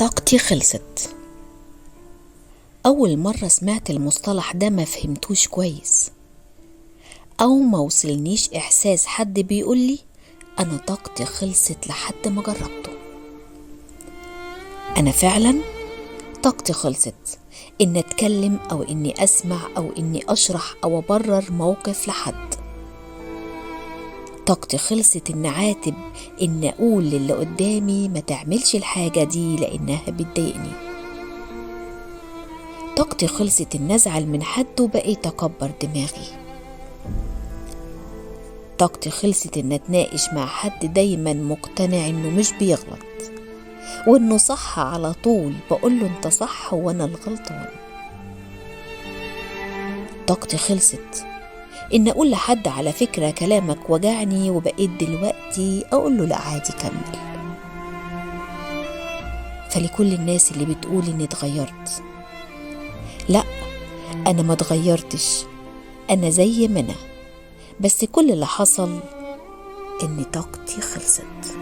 طاقتي خلصت. أول مرة سمعت المصطلح ده ما فهمتوش كويس، أو ما وصلنيش إحساس حد بيقولي أنا طاقتي خلصت لحد ما جربته. أنا فعلا طاقتي خلصت إن أتكلم أو إني أسمع أو إني أشرح أو أبرر موقف لحد. طاقتي خلصت إن أعاتب، إن أقول للي قدامي ما تعملش الحاجة دي لأنها بتضايقني. طاقتي خلصت إن أزعل من حد وبقيت أكبر دماغي. طاقتي خلصت إن أتناقش مع حد دايما مقتنع إنه مش بيغلط وإنه صح على طول، بقوله أنت صح وأنا الغلطان. طاقتي خلصت إن أقول لحد على فكرة كلامك وجعني وبقيت دلوقتي أقوله لا عادي كمل. فلكل الناس اللي بتقول إني اتغيرت، لا، أنا ما اتغيرتش، أنا زي ما أنا، بس كل اللي حصل إن طاقتي خلصت.